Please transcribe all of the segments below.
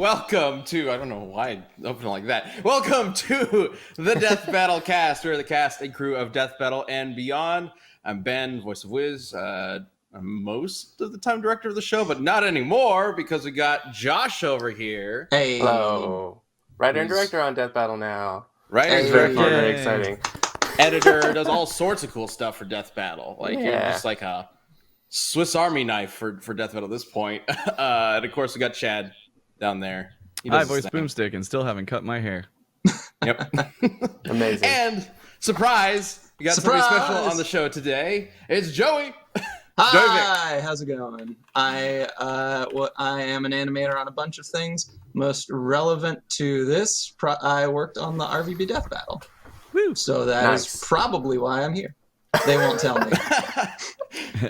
welcome to, I don't know why I opened it like that. Welcome to the Death Battle cast. We're the cast and crew of Death Battle and Beyond. I'm Ben, voice of Wiz. I'm most of the time director of the show, but not anymore because we got Josh over here. Hey. Hello. Writer and director on Death Battle now. Writer and It's very director. fun, very exciting. Editor, does all sorts of cool stuff for Death Battle. Like, you're just like a Swiss Army knife for Death Battle at this point. And of course, we got Chad down there. I voice Boomstick and still haven't cut my hair. Yep. Amazing. And surprise, we got somebody special on the show today. It's Joey. Hi, how's it going? I am an animator on a bunch of things. Most relevant to this, I worked on the RVB Death Battle. Woo. So that is probably why I'm here. They won't tell me.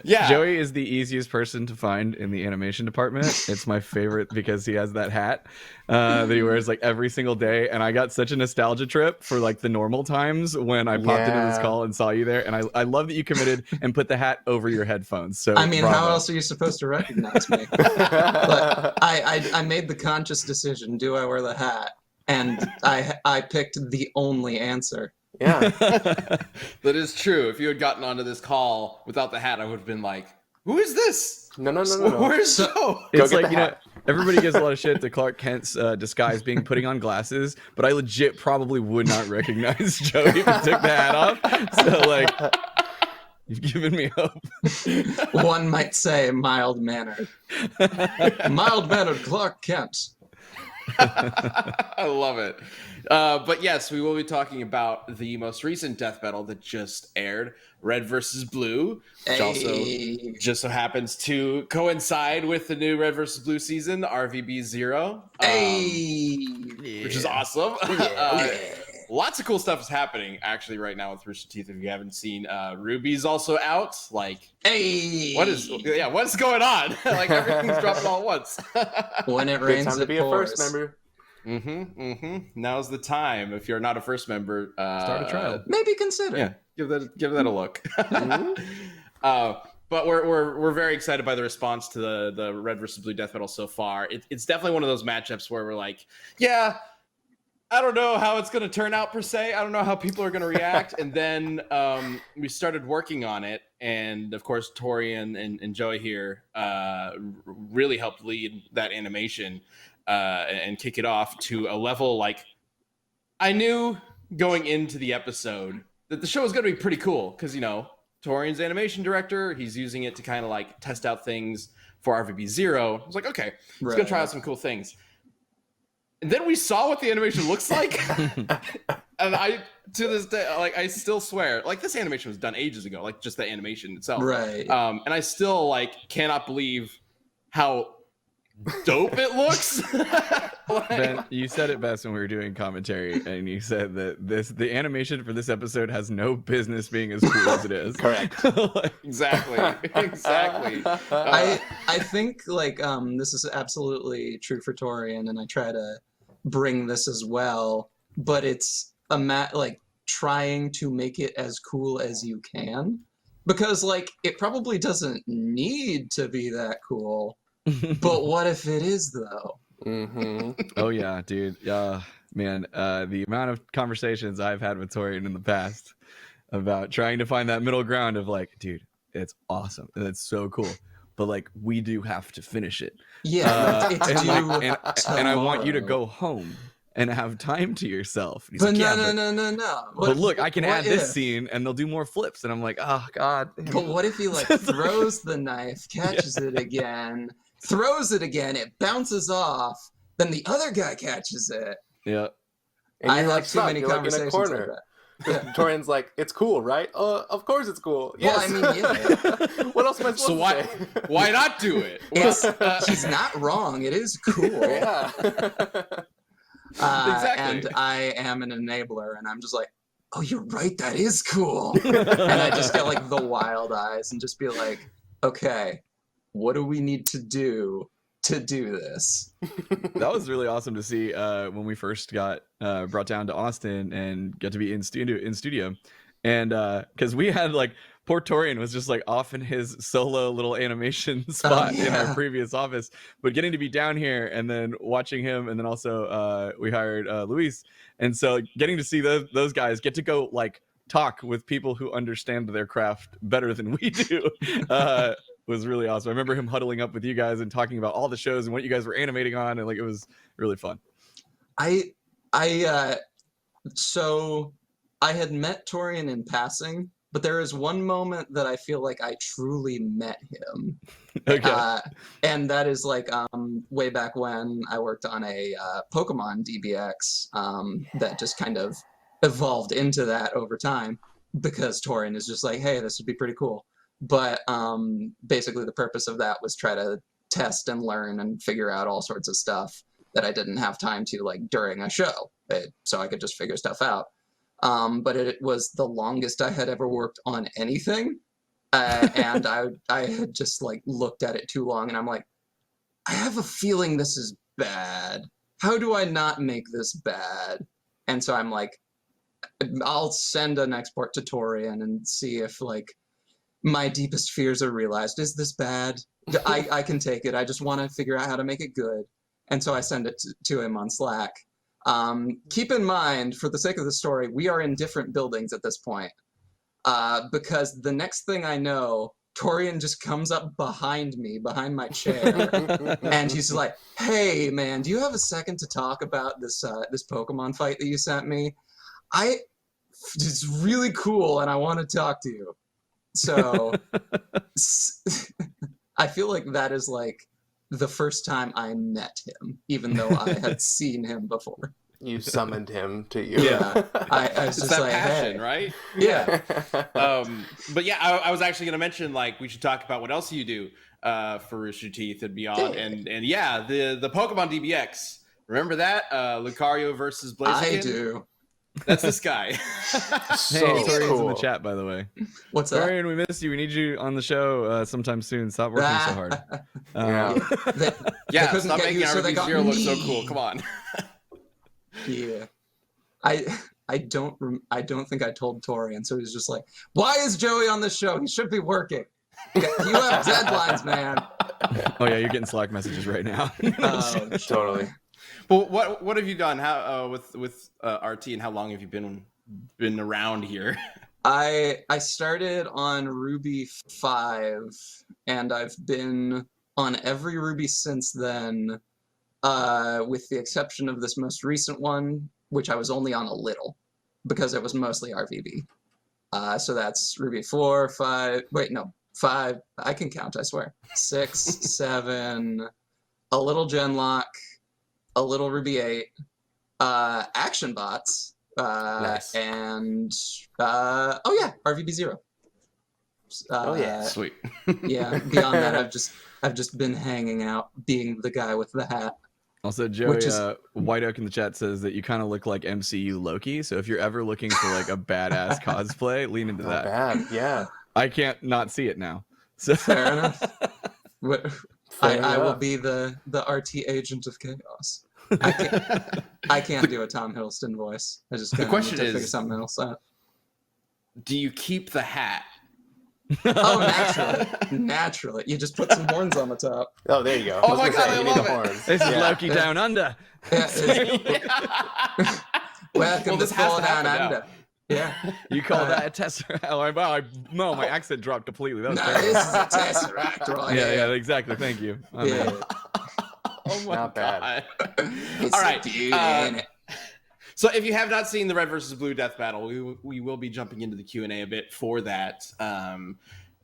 Yeah. Joey is the easiest person to find in the animation department. It's my favorite because he has that hat that he wears like every single day. And I got such a nostalgia trip for like the normal times when I popped into this call and saw you there. And I love that you committed and put the hat over your headphones. So I mean, bravo. how else are you supposed to recognize me? But I made the conscious decision, do I wear the hat? And I picked the only answer. Yeah. That is true. If you had gotten onto this call without the hat, I would have been like, who is this? No. Where's Joe? It's like, you know, everybody gives a lot of shit to Clark Kent's disguise being putting on glasses, but I legit probably would not recognize Joe if he took the hat off. So, like, you've given me hope. One might say mild-mannered. Mild-mannered Clark Kent. I love it. But yes, we will be talking about the most recent Death Battle that just aired, Red versus Blue, which also just so happens to coincide with the new Red versus Blue season, RVB 0, which is awesome. Lots of cool stuff is happening actually right now with Rooster Teeth. If you haven't seen, Ruby's also out. Like, what's going on? Like, everything's dropping all at once. When it rains, time to be pours. a first member. Now's the time. If you're not a first member, Start a trial. Maybe consider. Yeah, give that a look. But we're very excited by the response to the Red versus Blue Death Battle so far. It's definitely one of those matchups where we're like, yeah, I don't know how it's going to turn out per se. I don't know how people are going to react. And then we started working on it, and of course Tauren and Joey here really helped lead that animation. And kick it off to a level like I knew going into the episode that the show was going to be pretty cool because, you know, Tauren's animation director, he's using it to kind of like test out things for RVB 0. I was like, okay, he's going to try out some cool things. And then we saw what the animation looks like. And I, to this day, like, I still swear, like, this animation was done ages ago, like just the animation itself. Right. And I still like cannot believe how dope it looks. Ben, you said it best when we were doing commentary, and you said that the animation for this episode has no business being as cool as it is. Correct. Exactly. I think like this is absolutely true for Tauren, and I try to bring this as well, but it's like trying to make it as cool as you can, because like it probably doesn't need to be that cool. But what if it is, though? Oh yeah, dude. Man, the amount of conversations I've had with Tauren in the past about trying to find that middle ground of like, dude, it's awesome and it's so cool, but like we do have to finish it. Yeah, and I want you to go home and have time to yourself. But like, no. But look, I can add this scene and they'll do more flips, and I'm like, oh god. But what if he like throws the knife, catches it again, throws it again, it bounces off, then the other guy catches it. Yeah. And I have too many conversations like that. Yeah. Torin's like, it's cool, right? Of course it's cool. Well, Yes. I mean, yeah. What else am I supposed to say? Why not do it? He's not wrong. It is cool. Yeah. Exactly. And I am an enabler, and I'm just like, oh, you're right, that is cool. And I just get like the wild eyes and just be like, okay, what do we need to do this? That was really awesome to see when we first got brought down to Austin and got to be in studio. And because we had like poor Torian was just like off in his solo little animation spot in our yeah. previous office, but getting to be down here and then watching him, and then also we hired Luis, and so getting to see those guys get to go like talk with people who understand their craft better than we do was really awesome. I remember him huddling up with you guys and talking about all the shows and what you guys were animating on, and like it was really fun. So I had met Torian in passing, but there is one moment that I feel like I truly met him. Okay. And that is like way back when I worked on a Pokemon DBX that just kind of evolved into that over time, because Torian is just like, hey, this would be pretty cool. But basically the purpose of that was try to test and learn and figure out all sorts of stuff that I didn't have time to like during a show, so I could just figure stuff out. But it was the longest I had ever worked on anything, and I had just like looked at it too long, and I'm like, I have a feeling this is bad. How do I not make this bad? And so I'm like, I'll send an export to Torian and see if like my deepest fears are realized. Is this bad? I can take it. I just want to figure out how to make it good. And so I send it to him on Slack. Keep in mind, for the sake of the story, we are in different buildings at this point. Because the next thing I know, Torian just comes up behind me, behind my chair, and he's like, hey, man, do you have a second to talk about this Pokemon fight that you sent me? It's really cool, and I want to talk to you. So I feel like that is like the first time I met him, even though I had seen him before. You summoned him to you. Yeah, I was It's just that like, passion, hey. right? Yeah. But yeah, I was actually going to mention like we should talk about what else you do for Rooster Teeth and beyond, and yeah, the Pokemon DBX. Remember that Lucario versus Blaziken? I do. That's this guy. So Hey, Torian's in the cool. chat, by the way. What's that? Torian, we miss you. We need you on the show sometime soon. Stop working so hard. Yeah. They Yeah, couldn't stop get making you, so they got RB0 look so me. cool. Come on. Yeah. I don't think I told Torian, so he's just like, why is Joey on the show? He should be working. You have deadlines, man. Oh yeah, you're getting Slack messages right now. Oh, Totally. Well, what have you done? How with RT, and how long have you been around here? I started on Ruby 5, and I've been on every Ruby since then, with the exception of this most recent one, which I was only on a little, because it was mostly RVB. So that's Ruby 4, 5, wait, no, 5, I can count, I swear. 6, 7, a little Genlock, a little Ruby 8, Action Bots, Nice. and oh yeah, RVB 0. Oh, yeah. Sweet. Yeah. Beyond that, I've just been hanging out, being the guy with the hat. Also, Joey, Which is- White Oak in the chat says that you kind of look like MCU Loki. So if you're ever looking for like a badass cosplay, lean into Not that. bad. Yeah. I can't not see it now. So Fair enough. What- Fair I will enough. be the RT agent of chaos. I can't do a Tom Hiddleston voice. I just The question need to figure is- something else out. Do you keep the hat? Oh, naturally. You just put some horns on the top. Oh, there you go. Oh was my gonna God, say, I you need love the it. horns. this is Yeah. Loki down under. Yeah, welcome Well, to this has Fall to Down happen Under. now. Yeah. You call that a tesseract? Oh, no, my accent dropped completely. That was No, terrible. this is a Tesseract right Yeah, here. exactly. Thank you. Yeah. Oh my Not bad. God. It's All right. a beauty, ain't it? So if you have not seen the Red versus Blue Death Battle, we will be jumping into the Q&A a bit for that.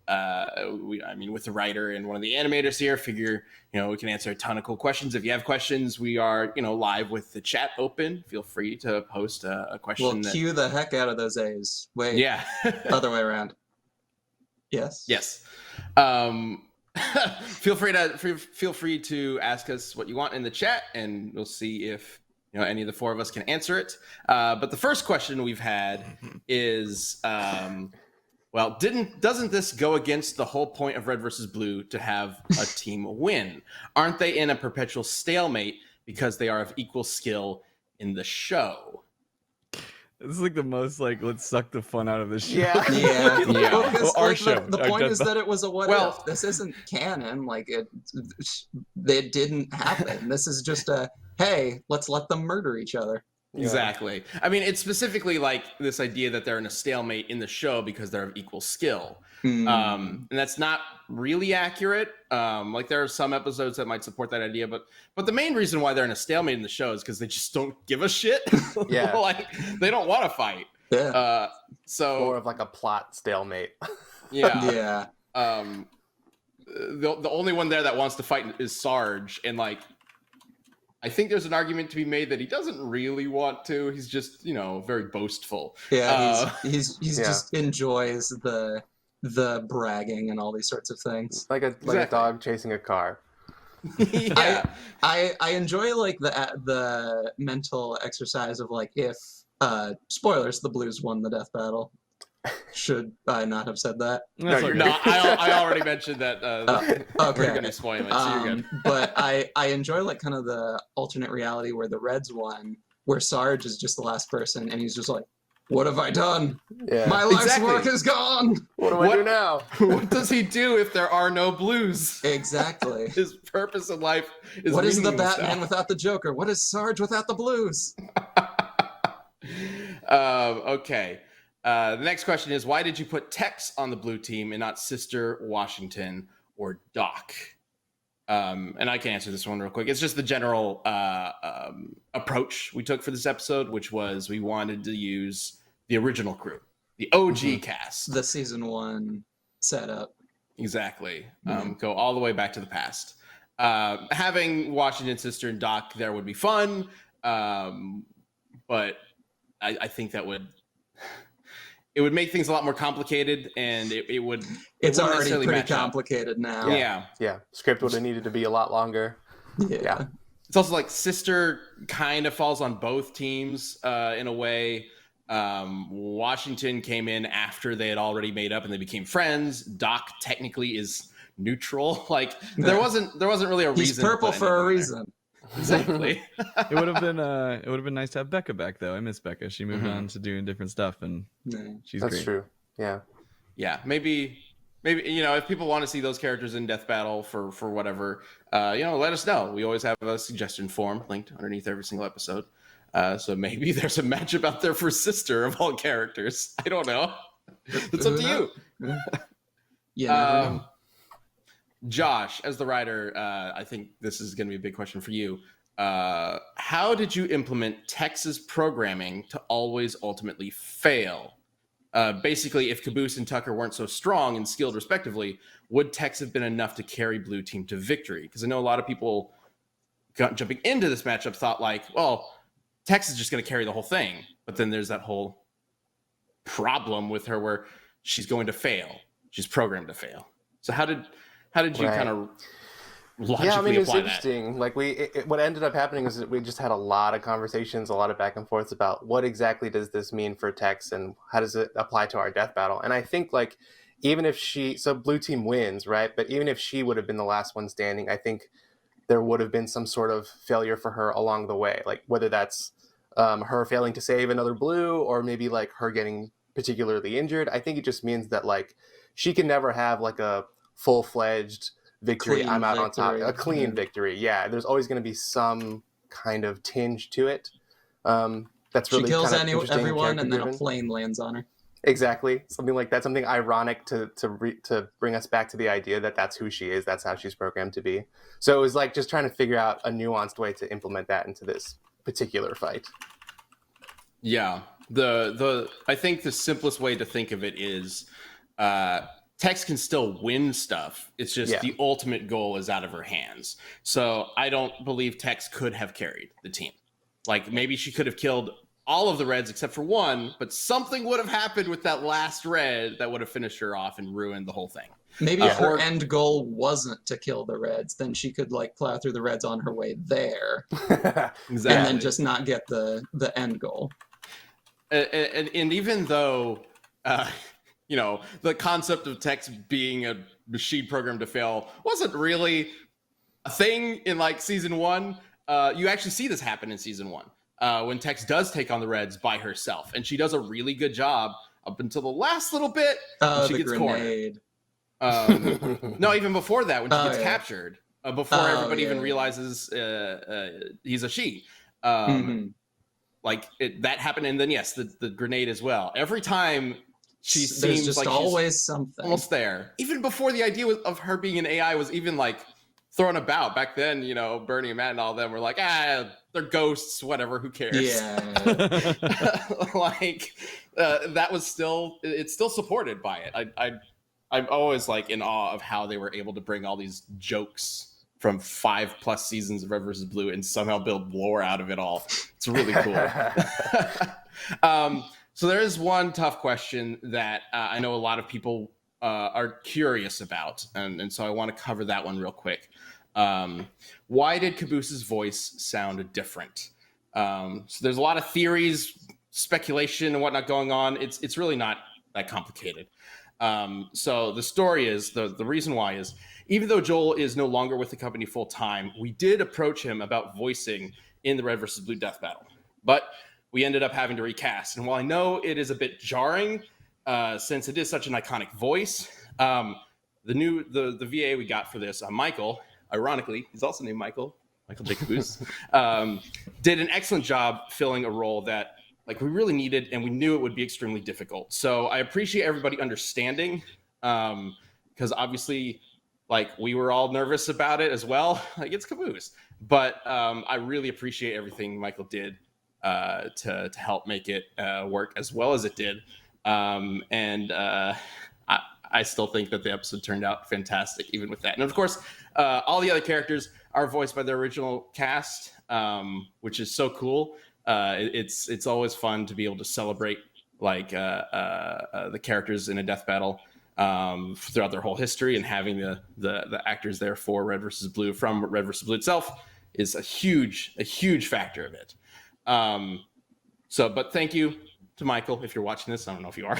With the writer and one of the animators here, figure, we can answer a ton of cool questions. If you have questions, we are, live with the chat open. Feel free to post a question. We'll cue the heck out of those A's. Wait, Yeah. other way around. Yes? Yes. Feel free to ask us what you want in the chat, and we'll see if any of the four of us can answer it. But the first question we've had is, doesn't this go against the whole point of Red versus Blue to have a team win? Aren't they in a perpetual stalemate because they are of equal skill in the show? This is like the most like let's suck the fun out of this show. Yeah. Yeah. Yeah. Well, 'cause, Well, our like, show. the point is that it was a what Well- if. This isn't canon. Like it didn't happen. This is just a hey, let's let them murder each other. Yeah. Exactly. I mean, it's specifically like this idea that they're in a stalemate in the show because they're of equal skill. And that's not really accurate. Like there are some episodes that might support that idea, but the main reason why they're in a stalemate in the show is because they just don't give a shit. Yeah. Like they don't want to fight. yeah. So More of like a plot stalemate. yeah. Yeah. The only one there that wants to fight is Sarge, and like I think there's an argument to be made that he doesn't really want to. He's just, very boastful. Yeah. He's Yeah. just enjoys the bragging and all these sorts of things. Like a Exactly. dog chasing a car. Yeah. I enjoy like the mental exercise of like if spoilers, the Blues won the death battle. Should I not have said that? That's No, okay. you're No, I already mentioned that. We're Okay. going to spoil it, so you're good. But I enjoy like kind of the alternate reality where the Reds won, where Sarge is just the last person, and he's just like, "What have I done? Yeah. My life's Exactly. work is gone." What do I What- do now? What does he do if there are no Blues? Exactly. His purpose in life is What is the meaningless Batman now. without the Joker? What is Sarge without the Blues? Okay. The next question is, why did you put Tex on the blue team and not Sister, Washington, or Doc? And I can answer this one real quick. It's just the general approach we took for this episode, which was we wanted to use the original crew, the OG cast. The season 1 setup. Exactly. Mhm. Go all the way back to the past. Having Washington, Sister, and Doc there would be fun, but I think that would make things a lot more complicated, and it would. It's wouldn't already necessarily pretty match up. complicated now. Yeah. Yeah. Script would have needed to be a lot longer. Yeah. It's also like Sister kind of falls on both teams in a way. Washington came in after they had already made up and they became friends. Doc technically is neutral. Like there wasn't really a reason. He's to purple put for a anything there. reason. Exactly. It would have been nice to have Becca back though. I miss Becca. She moved on to doing different stuff, and Yeah. she's That's great. true. Yeah. Yeah, maybe if people want to see those characters in Death Battle for whatever, let us know. We always have a suggestion form linked underneath every single episode. So maybe there's a matchup out there for Sister of all characters. I don't know. It's up to you. You never know. Josh, as the writer, I think this is going to be a big question for you. How did you implement Tex's programming to always ultimately fail? Basically, if Caboose and Tucker weren't so strong and skilled respectively, would Tex have been enough to carry Blue Team to victory? Because I know a lot of people jumping into this matchup thought like, well, Tex is just going to carry the whole thing. But then there's that whole problem with her where she's going to fail. She's programmed to fail. So how did you Right. kind of logically Yeah, I mean, it's apply that? interesting. Like what ended up happening is that we just had a lot of conversations, a lot of back and forths about what exactly does this mean for Tex and how does it apply to our death battle. And I think like even if so Blue Team wins, right? But even if she would have been the last one standing, I think there would have been some sort of failure for her along the way. Like whether that's her failing to save another blue or maybe like her getting particularly injured. I think it just means that like she can never have like a full-fledged victory. Clean I'm out on top. victory. A clean Yeah. victory. Yeah, there's always going to be some kind of tinge to it. That's She really kills kind of interesting everyone, and then a character-driven. plane lands on her. Exactly, something like that. Something ironic to bring us back to the idea that that's who she is. That's how she's programmed to be. So it was like just trying to figure out a nuanced way to implement that into this particular fight. Yeah. I think the simplest way to think of it is Tex can still win stuff. It's just Yeah. the ultimate goal is out of her hands. So I don't believe Tex could have carried the team. Like maybe she could have killed all of the Reds except for one, but something would have happened with that last Red that would have finished her off and ruined the whole thing. Maybe if her Or- end goal wasn't to kill the Reds, then she could like plow through the Reds on her way there, Exactly. and then just not get the end goal. And even though the concept of Tex being a machine programmed to fail wasn't really a thing in like season one, you actually see this happen in season one. when Tex does take on the Reds by herself, and she does a really good job up until the last little bit when she the gets grenade. cornered. No, even before that, when she gets captured, before everybody even realizes he's a she. Like that happened, and then yes, the grenade as well. Every time she seems just like always she's something almost there. Even before the idea of her being an AI was even like thrown about back then, you know, Bernie and Matt and all of them were like, they're ghosts, whatever, who cares? Yeah. Like that was it's still supported by it. I'm always like in awe of how they were able to bring all these jokes from 5+ seasons of Red vs. Blue and somehow build lore out of it all. It's really cool. So there is one tough question that I know a lot of people are curious about, and so I want to cover that one real quick. Why did Caboose's voice sound different? So there's a lot of theories, speculation, and whatnot going on. It's really not that complicated. So the story is, the reason why is, even though Joel is no longer with the company full time, we did approach him about voicing in the Red vs. Blue death battle, but we ended up having to recast. And while I know it is a bit jarring, since it is such an iconic voice, the VA we got for this, Michael, ironically, he's also named Michael J. Caboose, did an excellent job filling a role that like we really needed, and we knew it would be extremely difficult. So I appreciate everybody understanding, because obviously, like we were all nervous about it as well. Like it's Caboose, but I really appreciate everything Michael did to help make it work as well as it did. I still think that the episode turned out fantastic, even with that. And of course, all the other characters are voiced by the original cast, which is so cool. It's always fun to be able to celebrate like the characters in a death battle throughout their whole history, and having the actors there for Red vs. Blue from Red vs. Blue itself is a huge factor of it. But thank you to Michael if you're watching this. I don't know if you are,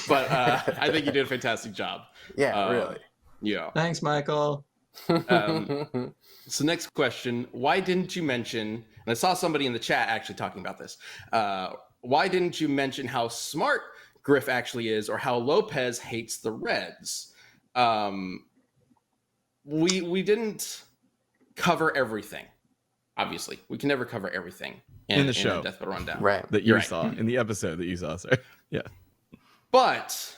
but I think you did a fantastic job. Yeah, really. Yeah. Thanks, Michael. So next question, why didn't you mention, and I saw somebody in the chat actually talking about this, why didn't you mention how smart Griff actually is, or how Lopez hates the Reds? We didn't cover everything. Obviously, we can never cover everything in the show. In Death Battle Rundown. Right. That you saw, in the episode that you saw, sorry. Yeah. But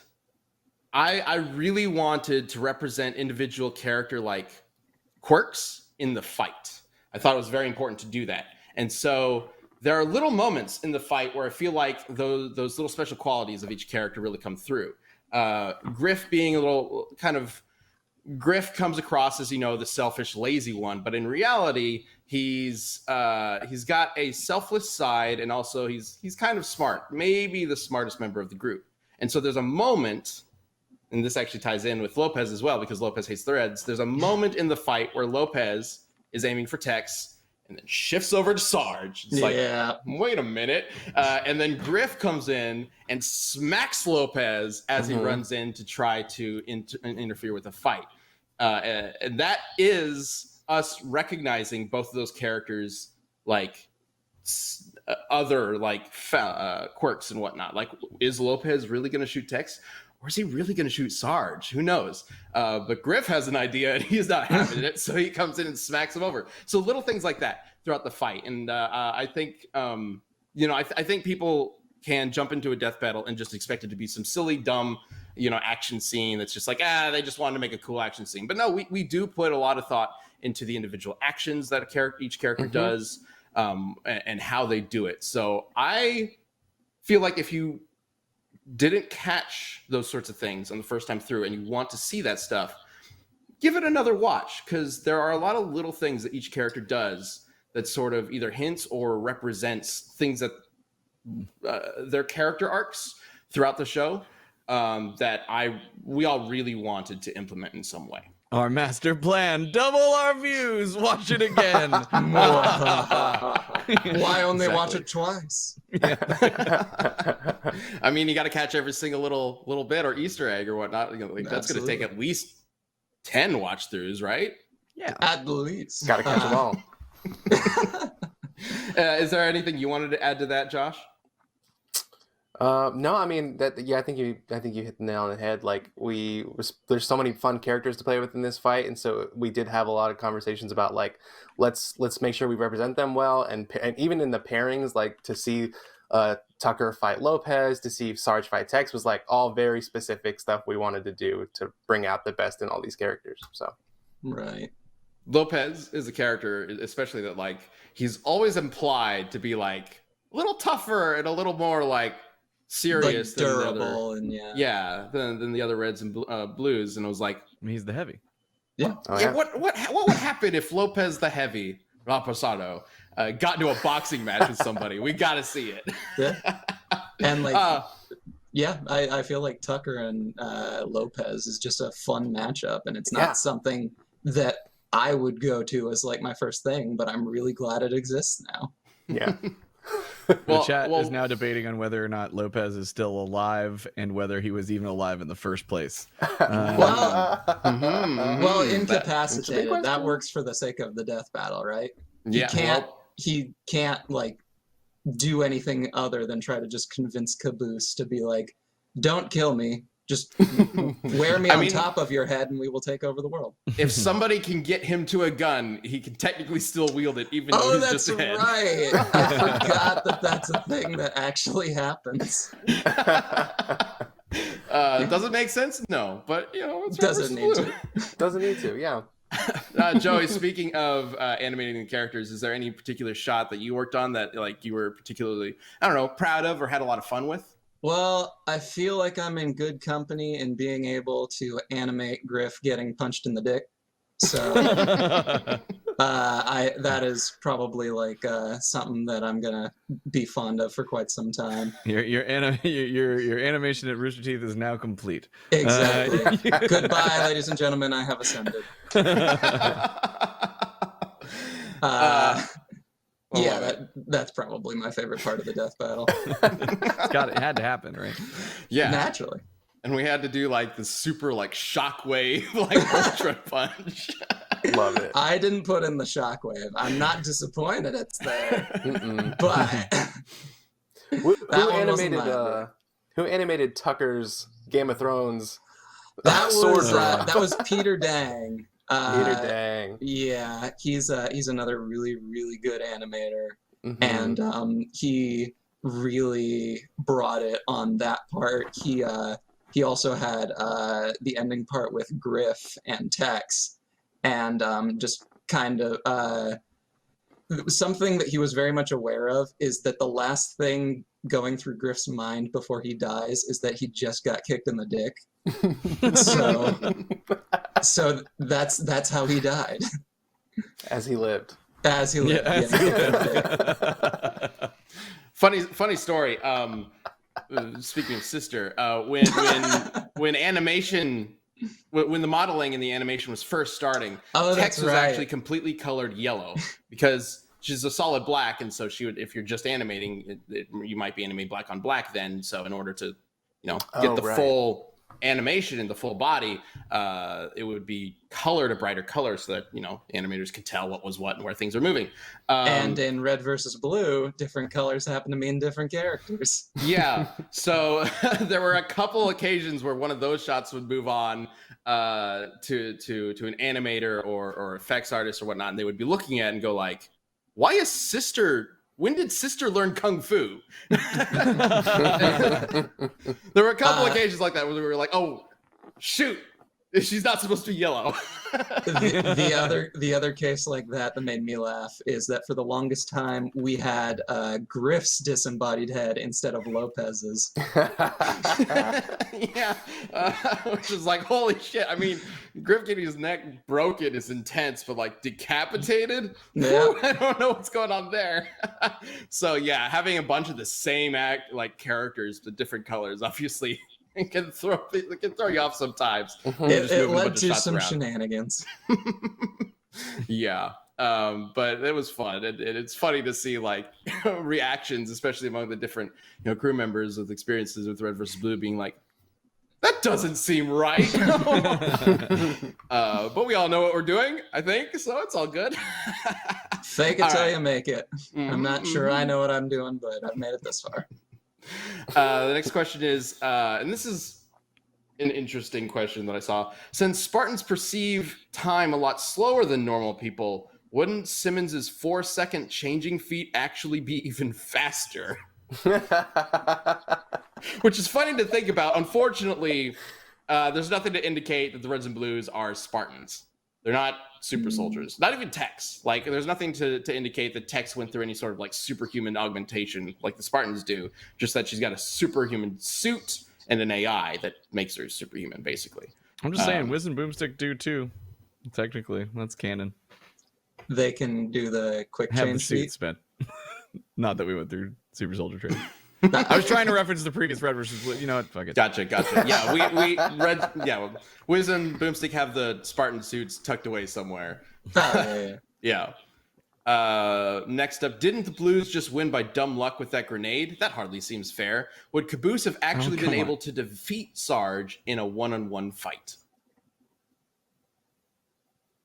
I really wanted to represent individual character like quirks in the fight. I thought it was very important to do that. And so there are little moments in the fight where I feel like those little special qualities of each character really come through. Griff being a little kind of, Griff comes across as, you know, the selfish, lazy one, but in reality, he's got a selfless side, and also he's kind of smart, maybe the smartest member of the group. And so there's a moment, and this actually ties in with Lopez as well, because Lopez hates the Reds. There's a moment in the fight where Lopez is aiming for Tex and then shifts over to Sarge. It's like, wait a minute. And then Griff comes in and smacks Lopez as he runs in to try to interfere with the fight. And that is us recognizing both of those characters, like other like quirks and whatnot. Like, is Lopez really going to shoot Tex? Or is he really going to shoot Sarge? Who knows? But Griff has an idea, and he's not having it, so he comes in and smacks him over. So little things like that throughout the fight. And I think, I think people can jump into a death battle and just expect it to be some silly, dumb, action scene that's just like, they just wanted to make a cool action scene. But no, we do put a lot of thought into the individual actions that each character does, and how they do it. So I feel like if you didn't catch those sorts of things on the first time through and you want to see that stuff, give it another watch, because there are a lot of little things that each character does that sort of either hints or represents things that their character arcs throughout the show, that we all really wanted to implement in some way. Our master plan, double our views, watch it again. Why only watch it twice? I mean, you got to catch every single little bit or Easter egg or whatnot. That's going to take at least 10 watch throughs, right? Yeah, at least. Got to catch them all. Is there anything you wanted to add to that, Josh? No, I mean that. Yeah, I think you hit the nail on the head. Like there's so many fun characters to play with in this fight, and so we did have a lot of conversations about like let's make sure we represent them well, and even in the pairings, like to see Tucker fight Lopez, to see Sarge fight Tex was like all very specific stuff we wanted to do to bring out the best in all these characters. So Right. Lopez is a character, especially that like he's always implied to be like a little tougher and a little more like serious, like than durable, the other, and than the other Reds and Blues. And I was like, He's the heavy. oh, yeah, what would happen if Lopez the Heavy Raposado got into a boxing match with somebody? We got to see it. Yeah. And like, yeah, I feel like Tucker and Lopez is just a fun matchup, and it's not something that I would go to as like my first thing, but I'm really glad it exists now. Yeah. The chat is now debating on whether or not Lopez is still alive and whether he was even alive in the first place. Well, incapacitated. That works for the sake of the death battle, right? He can't like do anything other than try to just convince Caboose to be like, don't kill me. Just wear me on top of your head and we will take over the world. If somebody can get him to a gun, he can technically still wield it, even though he's just a head. Right. I forgot that that's a thing that actually happens. Does it make sense? No, but you know, it's doesn't need to. Doesn't need to. Yeah. Joey, speaking of animating the characters, is there any particular shot that you worked on that like you were particularly, I don't know, proud of or had a lot of fun with? Well, I feel like I'm in good company in being able to animate Griff getting punched in the dick. So that is probably like something that I'm gonna be fond of for quite some time. Your animation at Rooster Teeth is now complete. Exactly. Goodbye, ladies and gentlemen. I have ascended. Yeah, that's probably my favorite part of the death battle. It had to happen, right? Yeah, naturally. And we had to do like the super like shockwave like ultra punch. Love it. I didn't put in the shockwave. I'm not disappointed it's there. But who animated Tucker's Game of Thrones? That was Peter Dang. Peter Dang. Yeah, he's another really, really good animator. And he really brought it on that part. He also had the ending part with Griff and Tex, and just kind of something that he was very much aware of is that the last thing going through Griff's mind before he dies is that he just got kicked in the dick. So that's how he died. As he lived. As he lived. Yeah. Funny story. Speaking of sister, when animation, when the modeling and the animation was first starting, Tex was actually completely colored yellow because she's a solid black, and so she would, if you're just animating, you might be animating black on black then. So in order to, get the full animation in the full body, it would be colored a brighter color so that animators could tell what was what and where things are moving. And in Red versus Blue, different colors happen to mean different characters. Yeah, so there were a couple occasions where one of those shots would move on to an animator or effects artist or whatnot, and they would be looking at it and go like, "Why is Sister? When did Sister learn Kung Fu?" There were a couple occasions like that where we were like, "Oh, shoot, she's not supposed to be yellow." The other case like that made me laugh is that for the longest time we had Griff's disembodied head instead of Lopez's. Yeah, which is like, holy shit. I mean, Griff getting his neck broken is intense, but like decapitated, whew, I don't know what's going on there. So yeah, having a bunch of the same characters but different colors, obviously. It can throw you off sometimes. It led to some shenanigans. Yeah, but it was fun. It's funny to see like reactions, especially among the different crew members with experiences with Red versus Blue, being like, "That doesn't seem right." But we all know what we're doing, I think, so it's all good. Fake it All till right. you make it. I'm not sure I know what I'm doing, but I've made it this far. The next question is, and this is an interesting question that I saw. Since Spartans perceive time a lot slower than normal people, wouldn't Simmons's 4-second changing feet actually be even faster? Which is funny to think about. Unfortunately, there's nothing to indicate that the Reds and Blues are Spartans. They're not super soldiers. Not even Tex. Like, there's nothing to indicate that Tex went through any sort of like superhuman augmentation like the Spartans do. Just that she's got a superhuman suit and an AI that makes her superhuman, basically. I'm just saying, Wiz and Boomstick do too. Technically, that's canon. They can do the quick Have the change suit feat. spent. Not that we went through super soldier training. I was trying to reference the previous Red versus Blue. You know what? Fuck it. Gotcha. Yeah, Wiz and Boomstick have the Spartan suits tucked away somewhere. Yeah. Next up, didn't the Blues just win by dumb luck with that grenade? That hardly seems fair. Would Caboose have actually been able to defeat Sarge in a one-on-one fight?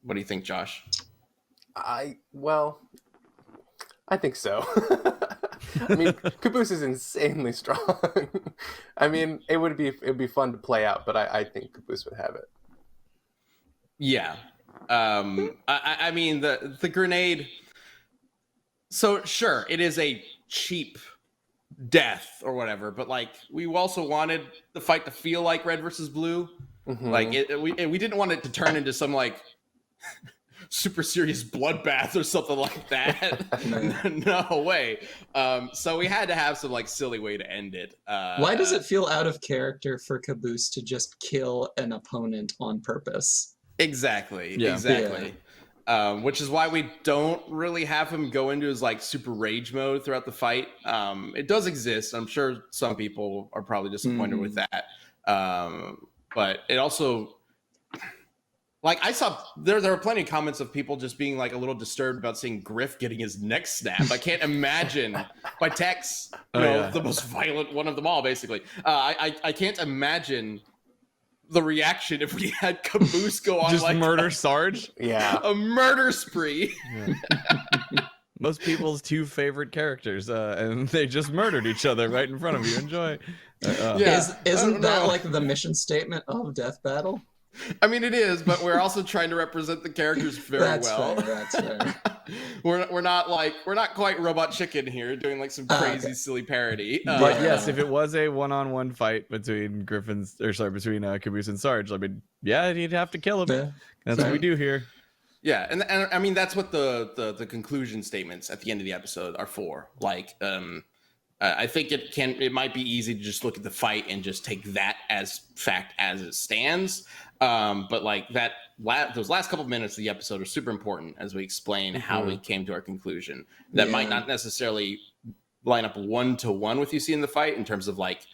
What do you think, Josh? I think so. I mean, Caboose is insanely strong. I mean, it'd be fun to play out, but I think Caboose would have it. Yeah. I mean, the grenade. So sure, it is a cheap death or whatever, but like we also wanted the fight to feel like Red versus Blue. Mm-hmm. Like we didn't want it to turn into some like super serious bloodbath or something like that. No way. So we had to have some like silly way to end it. Why does it feel out of character for Caboose to just kill an opponent on purpose? Exactly. Yeah. Which is why we don't really have him go into his like super rage mode throughout the fight. It does exist. I'm sure some people are probably disappointed with that. But it also, like, I saw there were plenty of comments of people just being like a little disturbed about seeing Griff getting his neck snapped. I can't imagine by Tex, the most violent one of them all, basically. I can't imagine the reaction if we had Caboose go on just like murder Sarge. A murder spree. Yeah. Most people's two favorite characters, and they just murdered each other right in front of you. Enjoy. Isn't that like the mission statement of Death Battle? I mean, it is, but we're also trying to represent the characters very well. That's fair. We're not quite Robot Chicken here, doing like some crazy silly parody. But yes, if it was a one-on-one fight between Caboose and Sarge, I mean, yeah, he'd have to kill him. Yeah, that's what we do here. Yeah, and I mean that's what the conclusion statements at the end of the episode are for. Like, I think it might be easy to just look at the fight and just take that as fact as it stands. But like those last couple of minutes of the episode are super important as we explain how we came to our conclusion. That might not necessarily line up 1-to-1 with you see in the fight in terms of like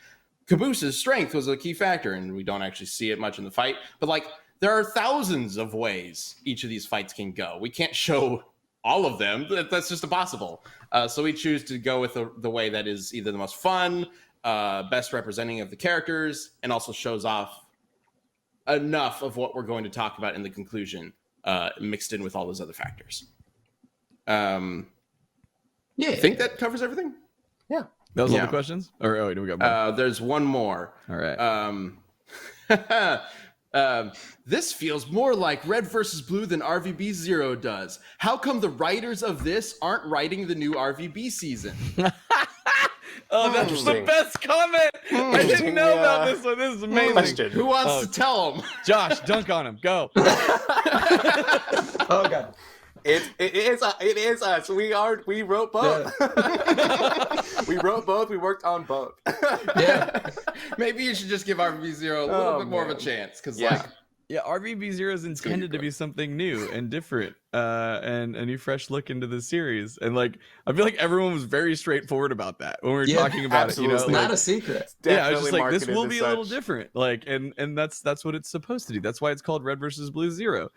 Caboose's strength was a key factor, and we don't actually see it much in the fight. But like there are thousands of ways each of these fights can go. We can't show all of them. That's just impossible. So we choose to go with the way that is either the most fun, best representing of the characters, and also shows off enough of what we're going to talk about in the conclusion, mixed in with all those other factors. I think that covers everything. Yeah. That was all the questions? Or do we got more? There's one more. All right. This feels more like Red versus Blue than RVB Zero does. How come the writers of this aren't writing the new RVB season? Oh, that's the best comment. I didn't know about this one. This is amazing. Question. Who wants to tell him? Josh, dunk on him. Go. Oh god. It is us. We wrote both. We wrote both. We worked on both. Yeah. Maybe you should just give RVB Zero a little bit more of a chance, because RVB Zero is intended to be something new and different, and a new fresh look into the series. And like, I feel like everyone was very straightforward about that when we were talking about it. You know, it's not a secret. I was just like, this will be a little different. Like, and that's what it's supposed to do. That's why it's called Red versus Blue Zero.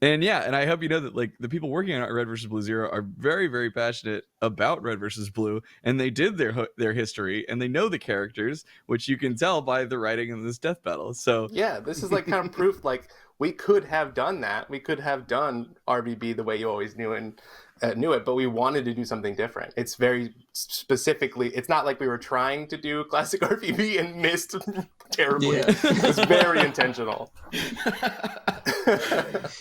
And yeah, and I hope you know that like the people working on Red versus Blue Zero are very, very passionate about Red versus Blue, and they did their history, and they know the characters, which you can tell by the writing in this death battle. So Yeah, this is like kind of proof. Like we could have done that. We could have done RBB the way you always knew it, but we wanted to do something different. It's very specifically. It's not like we were trying to do classic RBB and missed terribly. Yeah. It's very intentional.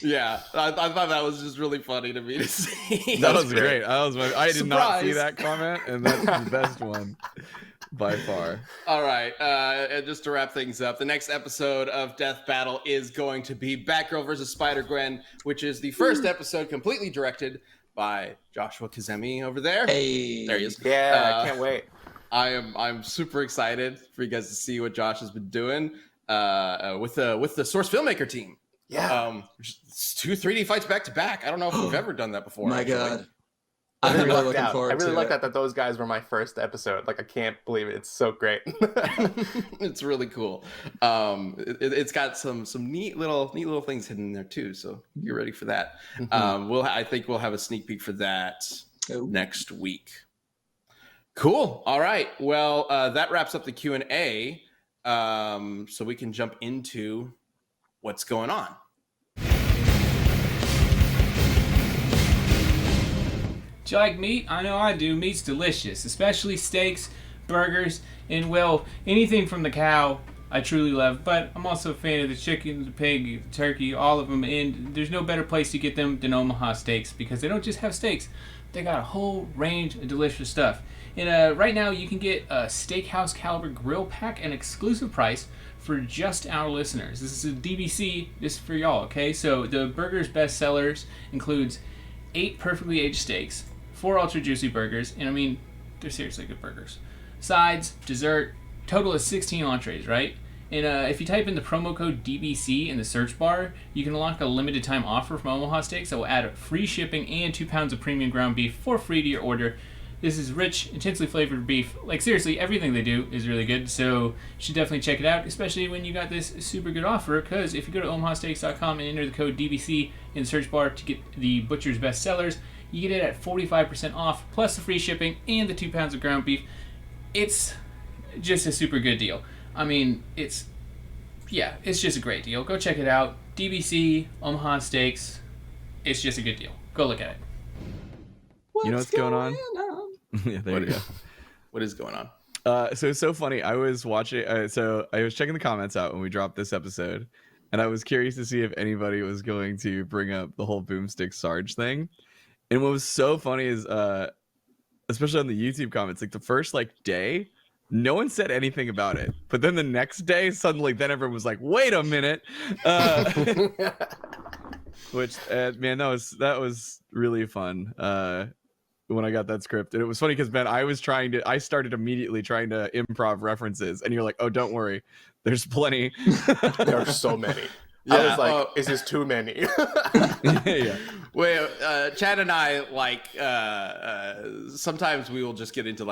Yeah, I thought that was just really funny to me to see. that was great. I did not see Surprise. that comment, and that's the best one by far. All right, and just to wrap things up, the next episode of Death Battle is going to be Batgirl versus Spider-Gwen, which is the first episode completely directed by Joshua Kazemi over there. Hey, There he is. Yeah, I can't wait. I'm super excited for you guys to see what Josh has been doing with the Source Filmmaker team. Yeah. 2 3D fights back to back. I don't know if we've ever done that before. My actually. God. I I'm really really lucked looking out. forward I really to lucked it. out that those guys were my first episode. Like I can't believe it. It's so great. It's really cool. It's got some neat little things hidden in there too. So get ready for that. I think we'll have a sneak peek for that Oh. next week. Cool. All right. Well, that wraps up the Q&A. So we can jump into what's going on. Do you like meat? I know I do. Meat's delicious, especially steaks, burgers, and well, anything from the cow I truly love. But I'm also a fan of the chicken, the pig, the turkey, all of them. And there's no better place to get them than Omaha Steaks, because they don't just have steaks. They got a whole range of delicious stuff. And right now you can get a Steakhouse Caliber Grill Pack, an exclusive price for just our listeners. This is a DBC just for y'all, okay? So the burger's best sellers includes 8 perfectly aged steaks, 4 ultra juicy burgers, and I mean, they're seriously good burgers. Sides, dessert, total is 16 entrees, right? And if you type in the promo code DBC in the search bar, you can unlock a limited time offer from Omaha Steaks that will add free shipping and 2 pounds of premium ground beef for free to your order. This is rich, intensely flavored beef. Like seriously, everything they do is really good, so you should definitely check it out, especially when you got this super good offer, because if you go to omahasteaks.com and enter the code DBC in the search bar to get the butcher's best sellers, you get it at 45% off, plus the free shipping and the 2 pounds of ground beef. It's just a super good deal. I mean, it's just a great deal. Go check it out. DBC, Omaha Steaks. It's just a good deal. Go look at it. You know what's going on? Yeah, there you go. What is going on? So it's so funny. I was watching. So I was checking the comments out when we dropped this episode, and I was curious to see if anybody was going to bring up the whole Boomstick Sarge thing. And what was so funny is, especially on the YouTube comments, like the first day, no one said anything about it. But then the next day, suddenly, then everyone was like, "Wait a minute!" Which, man, that was really fun. When I got that script, and it was funny because Ben, I started immediately trying to improv references, and you're like, "Oh, don't worry, there's plenty." There are so many. Yeah, I was like, is this too many? Yeah. Well, Chad and I sometimes we will just get into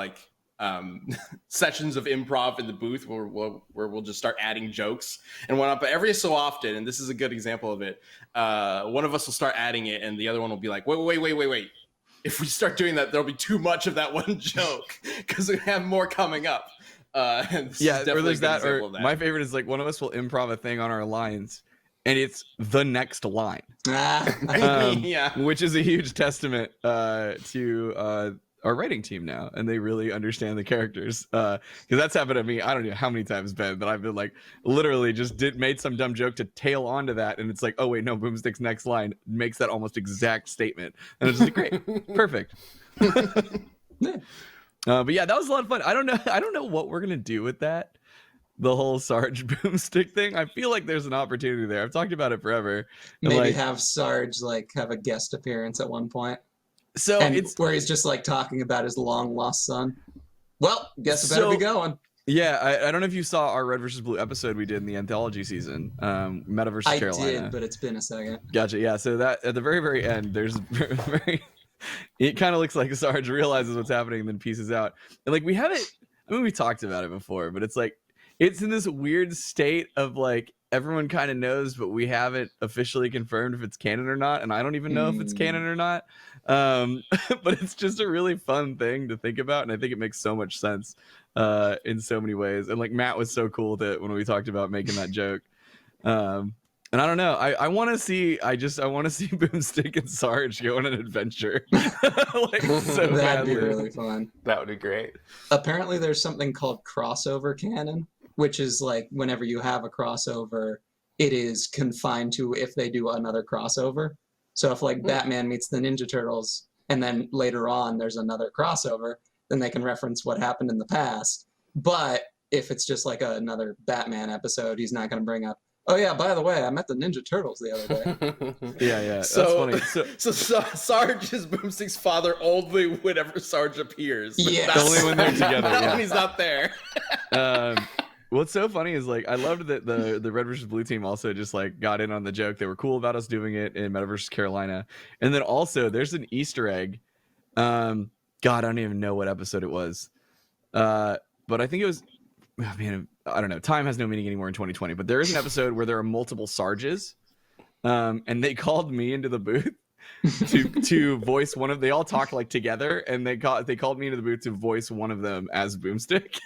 sessions of improv in the booth where we'll just start adding jokes and whatnot. But every so often, and this is a good example of it, one of us will start adding it, and the other one will be like, wait. If we start doing that, there'll be too much of that one joke because we have more coming up. Yeah, or there's that. Or my favorite is one of us will improv a thing on our lines, and it's the next line. Yeah, which is a huge testament to our writing team now, and they really understand the characters. Because that's happened to me. I don't know how many times, Ben, but I've been literally just made some dumb joke to tail onto that, and it's like, oh wait, no, Boomstick's next line makes that almost exact statement, and it's just great, perfect. But yeah, that was a lot of fun. I don't know what we're gonna do with that. The whole Sarge Boomstick thing. I feel like there's an opportunity there. I've talked about it forever. And Maybe have Sarge have a guest appearance at one point. So it's where he's just talking about his long lost son. Well, guess I better be going. Yeah, I don't know if you saw our Red versus Blue episode we did in the anthology season, Meta versus Carolina. I did, but it's been a second. Gotcha. Yeah, so that at the very, very end, there's it kind of looks like Sarge realizes what's happening and then pieces out. And we haven't. I mean, we talked about it before, but it's in this weird state of everyone kind of knows, but we haven't officially confirmed if it's canon or not, and I don't even know if it's canon or not. But it's just a really fun thing to think about, and I think it makes so much sense in so many ways. And like Matt was so cool with it when we talked about making that joke. And I don't know. I want to see. I want to see Boomstick and Sarge go on an adventure. Like so That'd badly. be really fun. That would be great. Apparently, there's something called crossover canon, which is like whenever you have a crossover, it is confined to if they do another crossover. So if like Batman meets the Ninja Turtles, and then later on there's another crossover, then they can reference what happened in the past. But if it's just like another Batman episode, he's not going to bring up, oh yeah, by the way, I met the Ninja Turtles the other day. Yeah. That's So, funny. so Sarge is Boomstick's father only whenever Sarge appears. Yes. Only when they're together. Not Yeah. when he's not there. What's so funny is like I loved that the Red versus Blue team also just like got in on the joke. They were cool about us doing it in Meta versus Carolina, and then also there's an Easter egg. God, I don't even know what episode it was, but I think it was. Oh, man, I don't know. Time has no meaning anymore in 2020. But there is an episode where there are multiple Sarges, and they called me into the booth to voice one of. They all talk like together, and they called me into the booth to voice one of them as Boomstick.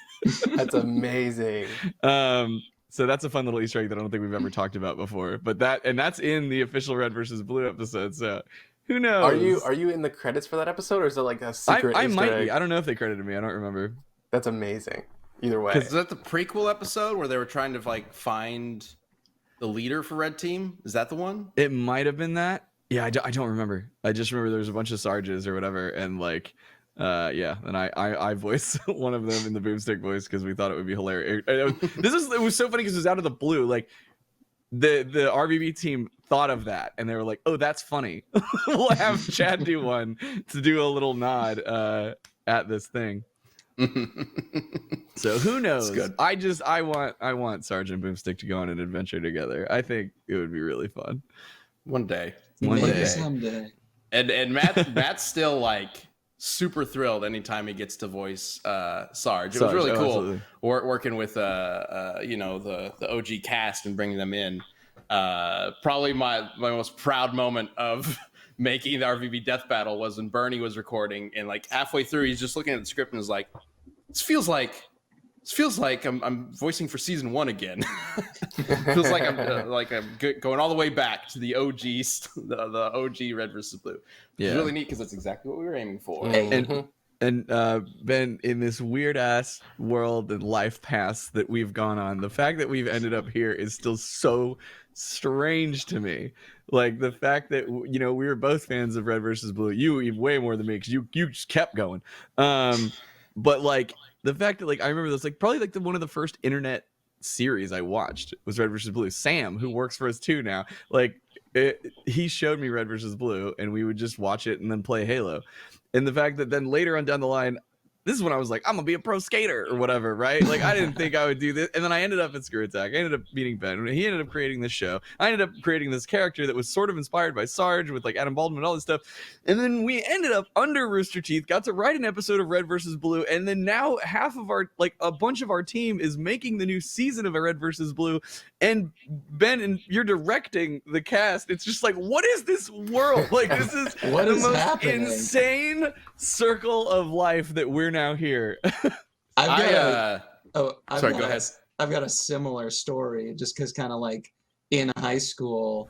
That's amazing. So that's a fun little Easter egg that I don't think we've ever talked about before. But that's in the official Red versus Blue episode. So who knows? Are you in the credits for that episode, or is it like a secret? I Easter might egg? be. I don't know if they credited me. I don't remember. That's amazing. Either way. Is that the prequel episode where they were trying to like find the leader for Red Team? Is that the one? It might have been that. Yeah, I don't remember. I just remember there was a bunch of Sarges or whatever, and like, yeah. And I voiced one of them in the Boomstick voice because we thought it would be hilarious. It was so funny because it was out of the blue. Like, the RBB team thought of that, and they were like, "Oh, that's funny. We'll have Chad do one to do a little nod at this thing." So who knows? Good. I want Sarge and Boomstick to go on an adventure together. I think it would be really fun. One day. One Maybe day. someday. And Matt's still like super thrilled anytime he gets to voice Sarge. It was Sarge, really cool absolutely. working with the OG cast and bringing them in. Probably my most proud moment of making the RVB Death Battle was when Bernie was recording, and like halfway through he's just looking at the script and is like, this feels like I'm voicing for season 1 again. Feels like I'm going all the way back to the OGs, the OG Red versus Blue. Yeah. It's really neat because that's exactly what we were aiming for. And Ben, in this weird ass world and life path that we've gone on, the fact that we've ended up here is still so strange to me. Like the fact that we were both fans of Red versus Blue. You even way more than me because you just kept going. But like the fact that like I remember this like probably like one of the first internet series I watched was Red versus Blue. Sam, who works for us too now, like he showed me Red versus Blue, and we would just watch it and then play Halo. And the fact that then later on down the line, this is when I was like, I'm gonna be a pro skater or whatever, right? Like I didn't think I would do this, and then I ended up at Screw Attack. I ended up meeting Ben. He ended up creating this show. I ended up creating this character that was sort of inspired by Sarge with like Adam Baldwin and all this stuff. And then we ended up under Rooster Teeth, got to write an episode of Red versus Blue, and then now half of our a bunch of our team is making the new season of a Red versus Blue. And Ben, and you're directing the cast. It's just like, what is this world? Like this is What the is most happening? insane circle of life that we're now here. I've Go ahead. I've got a similar story just because kind of like in high school,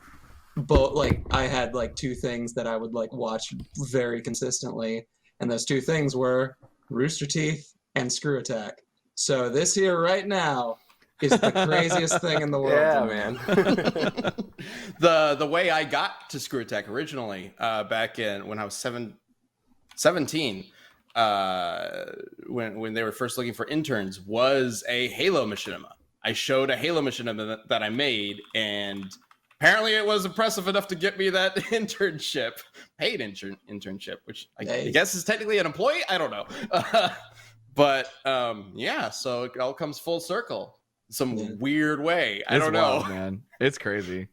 but like I had like two things that I would like watch very consistently, and those two things were Rooster Teeth and Screw Attack. So this here right now is the craziest thing in the world. Yeah, to me. man. The way I got to Screw Attack originally, back in when I was 17, when they were first looking for interns, was a Halo machinima. I showed a Halo machinima that I made, and apparently it was impressive enough to get me that internship, paid internship, which I guess is technically an employee. I don't know. But yeah, so it all comes full circle. Some weird way. I don't know. Wild, man. It's crazy.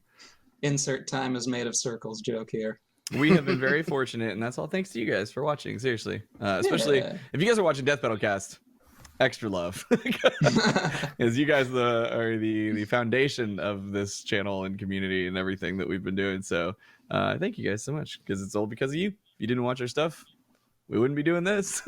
Insert time is made of circles joke here. We have been very fortunate, and that's all thanks to you guys for watching. Seriously, especially if you guys are watching Death Battle Cast. extra love. As you guys are the foundation of this channel and community and everything that we've been doing. So thank you guys so much, because it's all because of you. If you didn't watch our stuff, we wouldn't be doing this.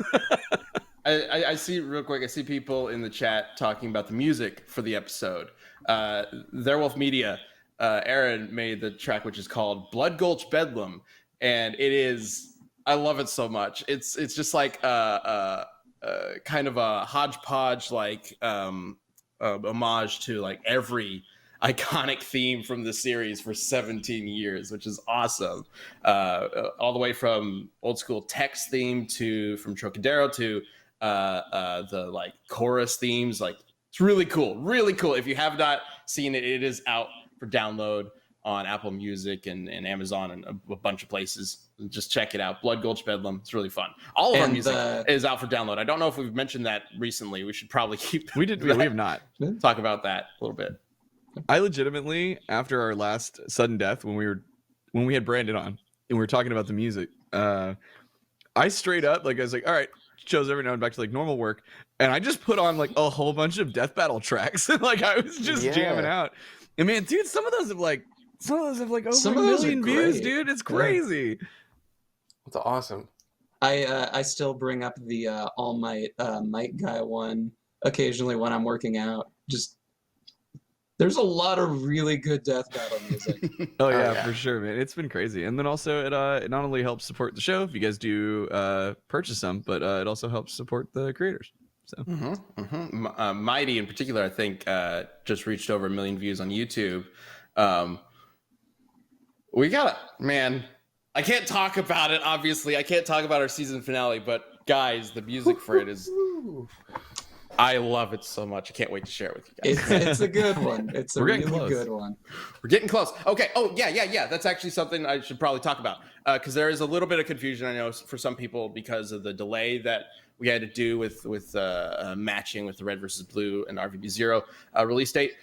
I see real quick. I see people in the chat talking about the music for the episode. Theirwolf Media, Aaron made the track, which is called "Blood Gulch Bedlam," and it is. I love it so much. It's just like kind of a hodgepodge, like homage to like every iconic theme from the series for 17 years, which is awesome. All the way from old school Tex theme from Trocadero to the like chorus themes. Like, it's really cool. If you have not seen it, it is out for download on Apple Music and Amazon and a bunch of places. Just check it out. Blood Gulch Bedlam. It's really fun. All of our music is out for download. I don't know if we've mentioned that recently. We should probably keep. We have not. Talk about that a little bit. I legitimately, after our last sudden death, when we had Brandon on and we were talking about the music, I straight up, like, I was like, all right, show's over now and back to like normal work, and I just put on like a whole bunch of death battle tracks. Like, I was just jamming out. And man, dude, some of those have like over a million views, dude. It's crazy. That's awesome. I still bring up the All Might Might Guy one occasionally when I'm working out. Just there's a lot of really good death battle music. Oh yeah, for sure, man. It's been crazy. And then also it not only helps support the show if you guys do purchase some, but it also helps support the creators. So Mighty in particular, I think, just reached over 1 million views on YouTube. We got man. I can't talk about it. Obviously, I can't talk about our season finale. But guys, the music for it is. I love it so much. I can't wait to share it with you guys. It's a good one. It's a really good one. We're getting close. Okay. Oh, yeah. That's actually something I should probably talk about, because there is a little bit of confusion, I know, for some people because of the delay that we had to do with matching with the Red versus Blue and RVB Zero release date.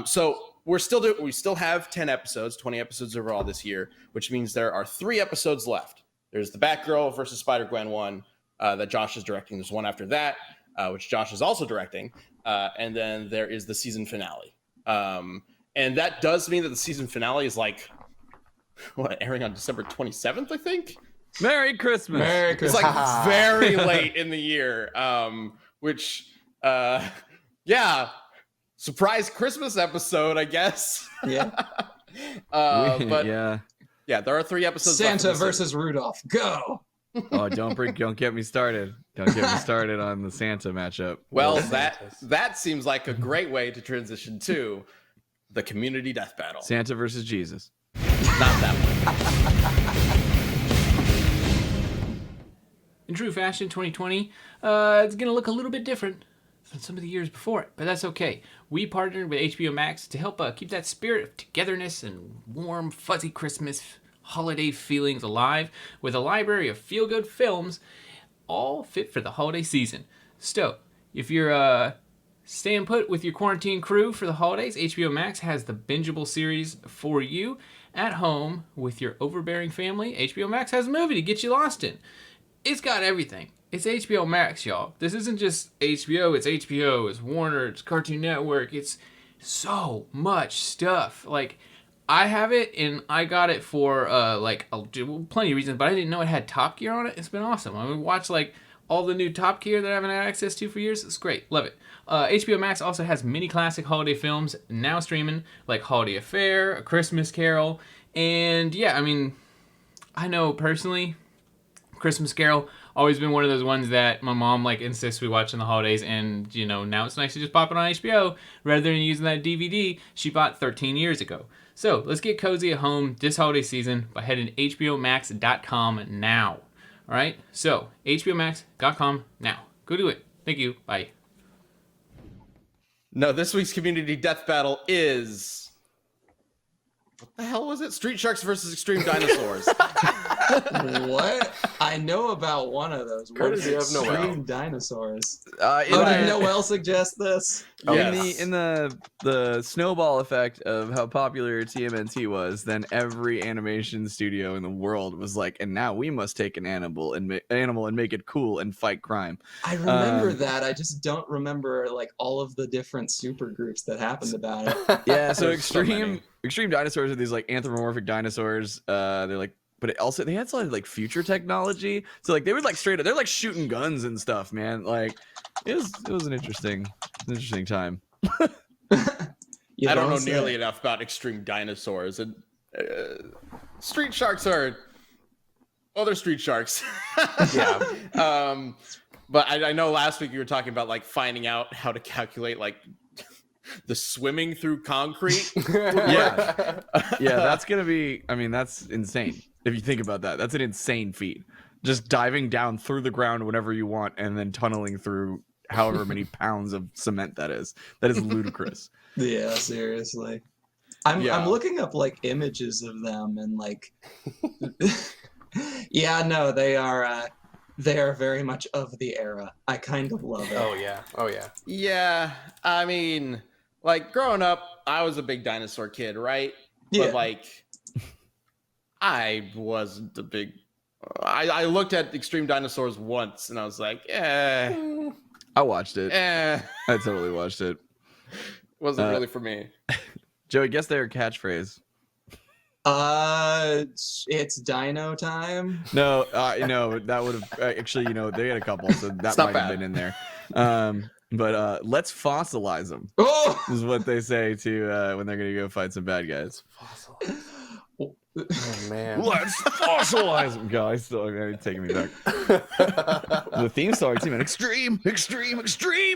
So we still have 10 episodes, 20 episodes overall this year, which means there are 3 episodes left. There's the Batgirl versus Spider-Gwen one that Josh is directing. There's one after that, which Josh is also directing. And then there is the season finale. And that does mean that the season finale is like, airing on December 27th, I think? Merry Christmas. Merry Christmas. It's like very late in the year, which, surprise Christmas episget, I guess. Yeah. But yeah, there are 3 episodes. Santa versus Rudolph. Go. Oh, don't get me started. Don't get me started on the Santa matchup. Well, that seems like a great way to transition to the community death battle. Santa versus Jesus. Not that one. In true fashion, 2020, it's going to look a little bit different than some of the years before it, but that's okay. We partnered with HBO Max to help keep that spirit of togetherness and warm, fuzzy Christmas holiday feelings alive with a library of feel-good films, all fit for the holiday season. So, if you're staying put with your quarantine crew for the holidays, HBO Max has the bingeable series for you. At home with your overbearing family, HBO Max has a movie to get you lost in. It's got everything. It's HBO Max, y'all. This isn't just HBO. It's HBO. It's Warner. It's Cartoon Network. It's so much stuff. Like, I have it, and I got it for plenty of reasons, but I didn't know it had Top Gear on it. It's been awesome. I mean, watch like all the new Top Gear that I haven't had access to for years. It's great. Love it. HBO Max also has many classic holiday films now streaming, like Holiday Affair, A Christmas Carol, and yeah, I mean, I know personally, Christmas Carol always been one of those ones that my mom like insists we watch in the holidays, and you know, now it's nice to just pop it on HBO rather than using that DVD she bought 13 years ago. So let's get cozy at home this holiday season by heading to hbomax.com now. All right, so hbomax.com now. Go do it. Thank you. Bye. No, this week's community death battle is... What the hell was it? Street Sharks versus Extreme Dinosaurs. What? I know about one of those. What is Courtesy of Noel. Extreme Dinosaurs? In Did the- Noel suggest this? Yes. In the snowball effect of how popular TMNT was, then every animation studio in the world was like, and now we must take an animal and make it cool and fight crime. I remember that. I just don't remember like all of the different super groups that happened about it. Yeah, so There's so many. extreme dinosaurs are these like anthropomorphic dinosaurs. They're like, but they had some like future technology. So like they were like straight up, they're like shooting guns and stuff, man. Like it was an interesting time. You I don't know say. nearly enough about extreme dinosaurs, and street sharks are other street sharks. Yeah. But I know last week you were talking about like finding out how to calculate like the swimming through concrete. Yeah. Yeah, that's gonna be. I mean, that's insane. If you think about that, that's an insane feat. Just diving down through the ground whenever you want, and then tunneling through however many pounds of cement that is. That is ludicrous. Yeah, seriously. I'm looking up like images of them and like yeah, no, they are very much of the era. I kind of love it. Oh yeah. Oh yeah. Yeah, I mean, like growing up, I was a big dinosaur kid, right? Yeah. But like, I wasn't a big. I looked at Extreme Dinosaurs once, and I was like, I watched it. I totally watched it. wasn't really for me. Joey, guess their catchphrase. It's dino time. No, that would have actually, they had a couple, so that It's not might have bad. been in there. But let's fossilize them. Oh! Is what they say to when they're gonna go fight some bad guys. Oh man. Let's fossilize them, guys. So taking me back. The theme song too, man. Extreme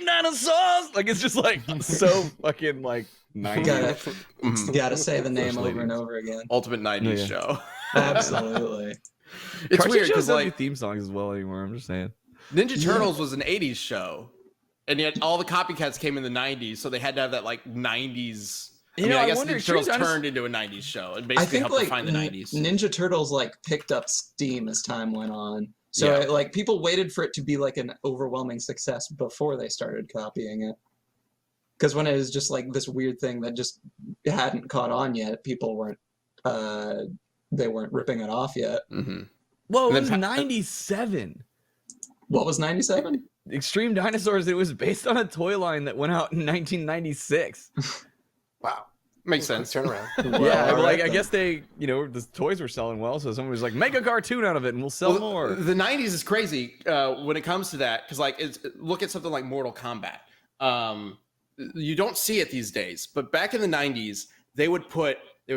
dinosaurs. Like it's just like so fucking like 90s. Gotta say the name Especially over and over again. Ultimate 90s Yeah. show. Absolutely. It's Cartoon weird shows because don't do like theme songs as well anymore. I'm just saying. Ninja Turtles was an 80s show, and yet all the copycats came in the 90s, so they had to have that like 90s. I guess wonder, Ninja Turtles Extreme turned into a 90s show and I basically think helped like define the 90s. Ninja Turtles like picked up steam as time went on. So Yeah. like people waited for it to be like an overwhelming success before they started copying it. Because when it was just like this weird thing that just hadn't caught on yet, people weren't they weren't ripping it off yet. Mm-hmm. Whoa, And it then was 97. What was 97? Extreme Dinosaurs. It was based on a toy line that went out in 1996. Wow. Makes sense. Turn around. Yeah, all like right I then. guess they, the toys were selling well, so someone was like, make a cartoon out of it, and we'll sell Well, more. The 90s is crazy when it comes to that, because like look at something like Mortal Kombat. You don't see it these days, but back in the 90s, they would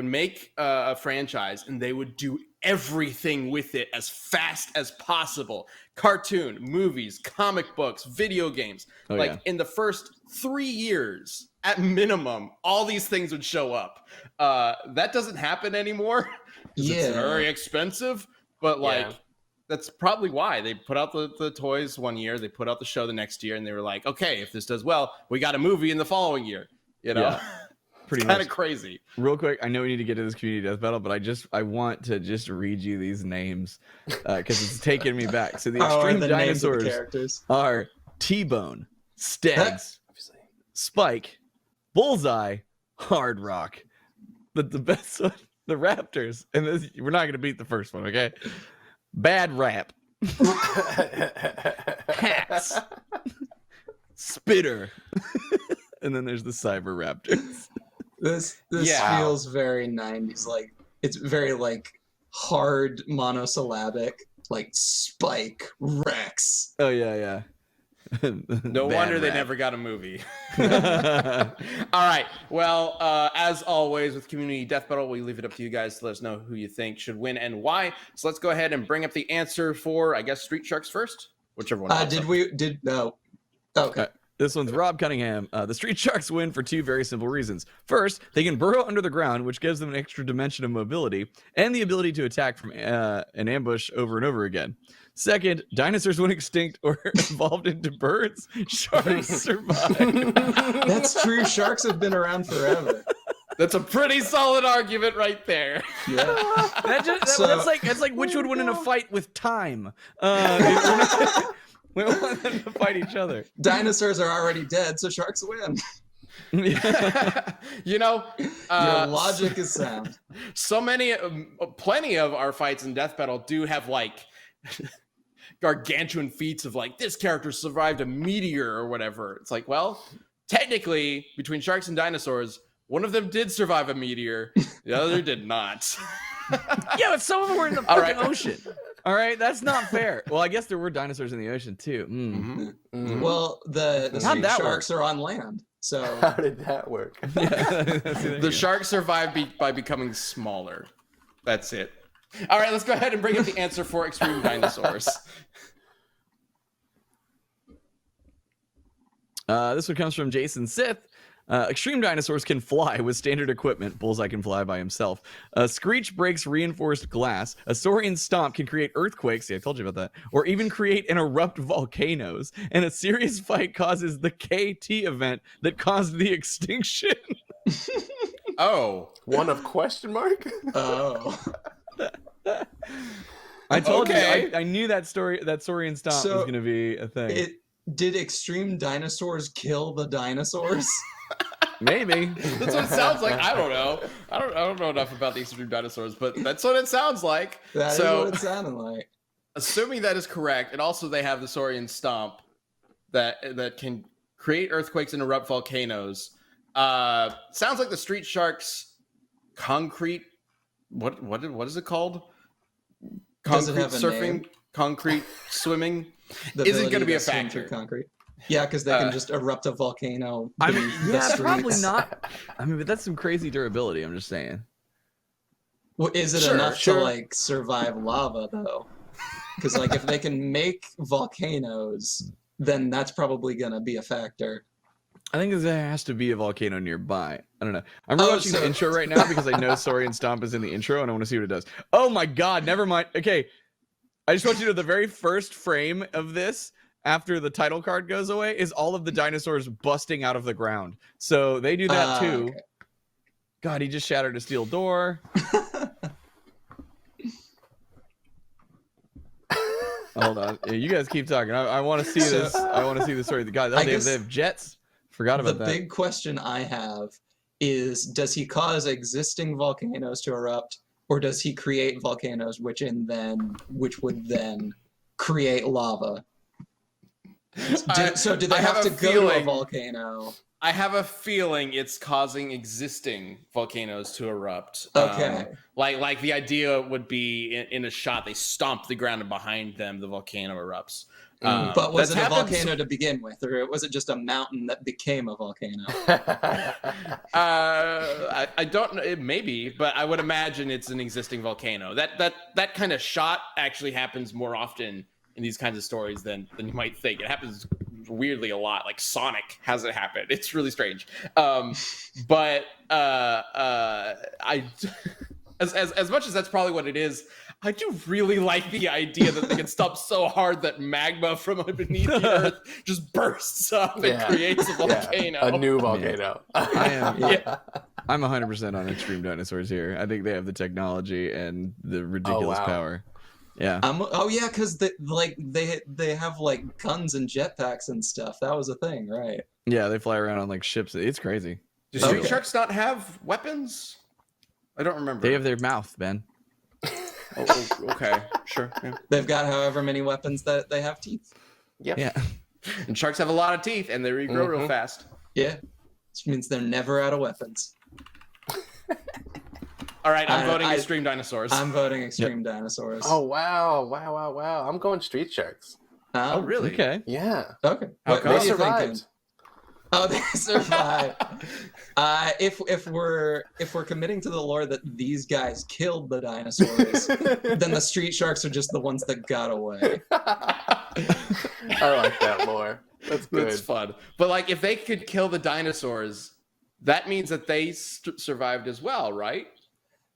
make a franchise and they would do everything with it as fast as possible. Cartoon, movies, comic books, video games. Oh, like yeah. in the first 3 years, at minimum, all these things would show up. That doesn't happen anymore. 'Cause Yeah. It's very expensive, but like Yeah. that's probably why they put out the toys one year, they put out the show the next year, and they were like, okay, if this does well, we got a movie in the following year. Yeah, pretty Kind much. of crazy. Real quick, I know we need to get to this community death battle, but I want to just read you these names because it's taking me back. So the How are extreme the names of the dinosaurs characters? are T-Bone, Stags, Obviously. Spike, Bullseye, Hard Rock. But the best one, the Raptors, and this, we're not going to beat the first one, okay? Bad Rap, Hats, Spitter, and then there's the Cyber Raptors. This Yeah. feels very 90s. Like it's very like hard monosyllabic, like Spike, Rex. Oh yeah. No Bad wonder they Rap. never got a movie. All right. Well, as always with Community Death Battle, we leave it up to you guys to let us know who you think should win and why. So let's go ahead and bring up the answer for, I guess, Street Sharks first. Whichever one. pops up. No. Okay. This one's Rob Cunningham. The Street Sharks win for two very simple reasons. First, they can burrow under the ground, which gives them an extra dimension of mobility, and the ability to attack from an ambush over and over again. Second, dinosaurs went extinct or evolved into birds. Sharks survive. That's true. Sharks have been around forever. That's a pretty solid argument right there. Yeah. That's like which would win in a fight with time. We want them to fight each other. Dinosaurs are already dead, so sharks win. You know, Your logic is sound. so many, plenty of our fights in Death Battle do have like gargantuan feats of like this character survived a meteor or whatever. It's like, well, technically, between sharks and dinosaurs, one of them did survive a meteor, the other did not. Yeah, but some of them were in the fucking ocean. All right, that's not fair. Well, I guess there were dinosaurs in the ocean too. Well, the How'd street that sharks are on land, so How did that work? The sharks survived by becoming smaller. That's it. All right, let's go ahead and bring up the answer for extreme dinosaurs. This one comes from Jason Sith. Extreme dinosaurs can fly with standard equipment. Bullseye can fly by himself. Screech breaks reinforced glass. A saurian stomp can create earthquakes. See, I told you about that. Or even create and erupt volcanoes. And a serious fight causes the KT event that caused the extinction. Oh. One of question mark? oh. I told Okay. you. I knew that story. That saurian stomp was going to be a thing. Did extreme dinosaurs kill the dinosaurs? Maybe. That's what it sounds like. I don't know. I don't know enough about the extreme dinosaurs, but that's what it sounds like. That is So, what it sounded like. assuming that is correct, and also they have the saurian stomp that can create earthquakes and erupt volcanoes. Sounds like the street sharks concrete. What is it called? Does it Concrete have a surfing, name? concrete swimming. The Isn't ability gonna be a swim through factor. concrete. Yeah, because they can just erupt a volcano. I mean, beneath the yeah, streets. probably not. I mean, but that's some crazy durability. I'm just saying. Well, is it Sure, enough sure. to like survive lava though? Because like if they can make volcanoes, then that's probably gonna be a factor. I think there has to be a volcano nearby. I don't know. I'm watching so- the intro right now because I know Saurian Stomp is in the intro and I want to see what it does. Oh my god, never mind. Okay. I just want you to know the very first frame of this after the title card goes away is all of the dinosaurs busting out of the ground. So they do that too. Okay. God, he just shattered a steel door. Hold on. Yeah, you guys keep talking. I want to see this. I want to see the story. The guys, I they guess have jets. Forgot The about that. big question I have is: does he cause existing volcanoes to erupt, or does he create volcanoes, which would then create lava? So do they I have to a go to a feeling- volcano? I have a feeling it's causing existing volcanoes to erupt. Okay. Like the idea would be in a shot, they stomp the ground and behind them the volcano erupts. But was That's it a happened- volcano to begin with, or was it just a mountain that became a volcano? I don't know. It may be, but I would imagine it's an existing volcano. That kind of shot actually happens more often in these kinds of stories than you might think. It happens weirdly a lot. Like Sonic has it happen. It's really strange. But I as much as that's probably what it is, I do really like the idea that they can stomp so hard that magma from beneath the earth just bursts up and creates a volcano. A new volcano. I am. Yeah. I'm 100% on extreme dinosaurs here. I think they have the technology and the ridiculous power. Yeah. Oh yeah, because they have like guns and jetpacks and stuff. That was a thing, right? Yeah, they fly around on like ships. It's crazy. Do street Okay. sharks not have weapons? I don't remember. They have their mouth, Ben. Oh, okay, sure. Yeah. They've got however many weapons that they have teeth. Yep. Yeah. And sharks have a lot of teeth, and they regrow real fast. Yeah, which means they're never out of weapons. All right, I'm voting I- extreme dinosaurs. I'm voting extreme dinosaurs. Oh wow! I'm going street sharks. oh, really? Okay. Yeah. Okay. How What come? are They you survived. thinking? Oh, they survived. If we're committing to the lore that these guys killed the dinosaurs, then the street sharks are just the ones that got away. I like that lore. That's good. That's fun. But like, if they could kill the dinosaurs, that means that they survived as well, right?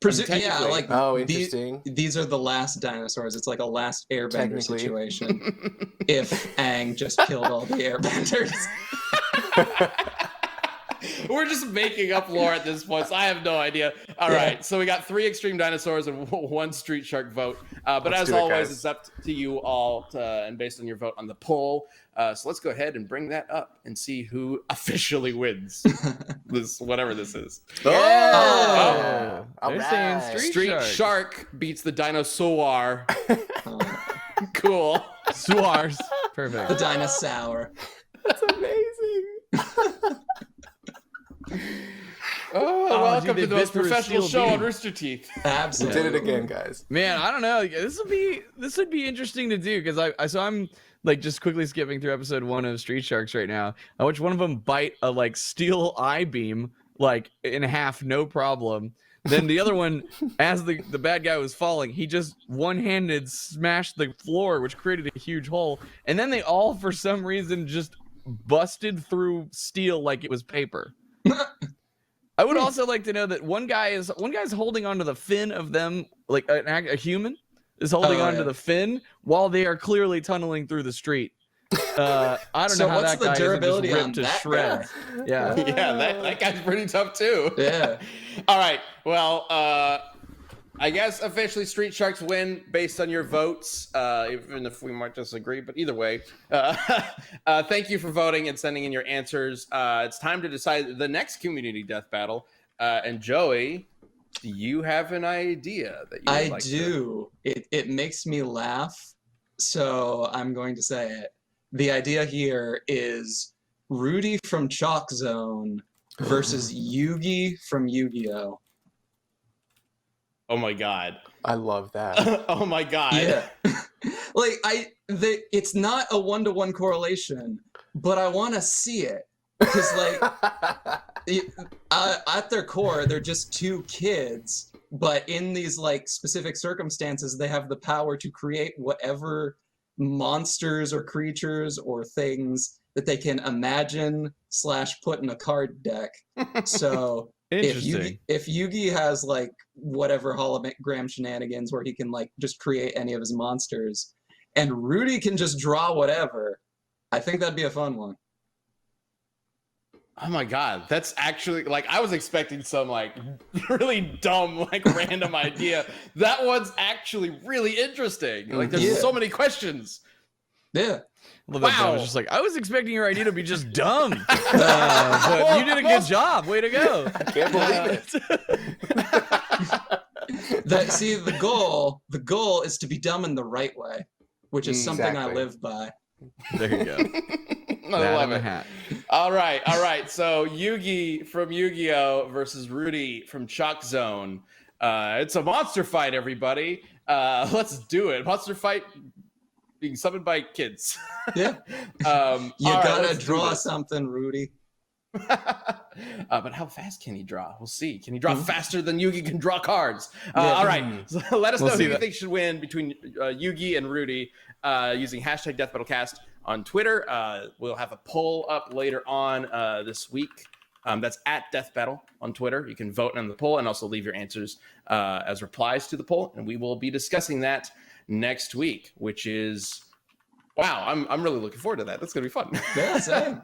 Yeah, technically- like Oh, the- interesting. these are the last dinosaurs. It's like a last airbender Technically. situation. If Aang just killed all the airbenders. We're just making up lore at this point, so I have no idea. All right, so we got 3 extreme dinosaurs and 1 street shark vote. But Let's as do it, always, guys. it's up to you all, and based on your vote on the poll. So let's go ahead and bring that up and see who officially wins this, whatever this is. Yeah. All They're saying right. Street shark beats the dinosaur. Cool. Suars. Perfect. The dinosaur. That's amazing. Welcome dude, they to the most bit through a professional steel show on beam. Rooster Teeth. Absolutely. Did it again, guys. Man, I don't know. This would be interesting to do because I'm like just quickly skipping through episode 1 of Street Sharks right now. I watched one of them bite a like steel I-beam like in half, no problem. Then the other one, as the bad guy was falling, he just one-handed smashed the floor, which created a huge hole. And then they all, for some reason, just busted through steel like it was paper. I would also like to know that one guy's holding onto the fin of them, like a human is holding onto the fin while they are clearly tunneling through the street. I don't know how what's that the guy durability isn't on just ripped to that shreds. Yeah. Yeah, that guy's pretty tough too. Yeah. All right. Well, I guess officially Street Sharks win based on your votes, even if we might disagree. But either way, thank you for voting and sending in your answers. It's time to decide the next community death battle. And Joey, do you have an idea that you would like do. It makes me laugh, so I'm going to say it. The idea here is Rudy from Chalk Zone versus Yugi from Yu-Gi-Oh! Oh my god. I love that. Oh my god. Yeah. Like it's not a 1-to-1 correlation, but I want to see it because at their core they're just 2 kids, but in these like specific circumstances they have the power to create whatever monsters or creatures or things that they can imagine / put in a card deck. So Interesting. if Yugi has like whatever hologram shenanigans where he can like just create any of his monsters, and Rudy can just draw whatever, I think that'd be a fun one. Oh my god, that's actually like I was expecting some like really dumb like random idea. That one's actually really interesting. Like there's so many questions. Yeah. I love that Wow. I was just like, I was expecting your idea to be just dumb. But you did a good job. Way to go. I can't believe it. See, the goal is to be dumb in the right way, which is something I Exactly. live by. There you go. I That love and the it. hat. All right. So Yugi from Yu-Gi-Oh versus Rudy from Chalk Zone. It's a monster fight, everybody. Let's do it. Monster fight being summoned by kids. Yeah. You all right, gotta let's do draw this. something, Rudy. But how fast can he draw? We'll see. Can he draw faster than Yugi can draw cards? Yeah. All right. So let us We'll know see who you that. think should win between Yugi and Rudy using hashtag DeathBattleCast on Twitter. We'll have a poll up later on this week. That's at Death Battle on Twitter. You can vote on the poll and also leave your answers as replies to the poll. And we will be discussing that next week, which is, wow, I'm really looking forward to that. That's going to be fun. Yeah, same.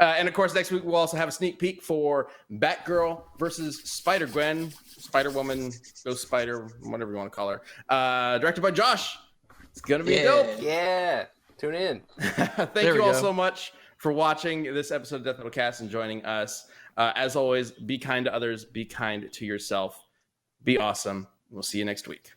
And of course, next week we'll also have a sneak peek for Batgirl versus Spider-Gwen, Spider-Woman, Ghost Spider, whatever you want to call her. Directed by Josh. It's going to be dope. Yeah. Tune in. Thank There you we all go. so much for watching this episode of Death Metal Cast and joining us. As always, be kind to others, be kind to yourself, be awesome. We'll see you next week.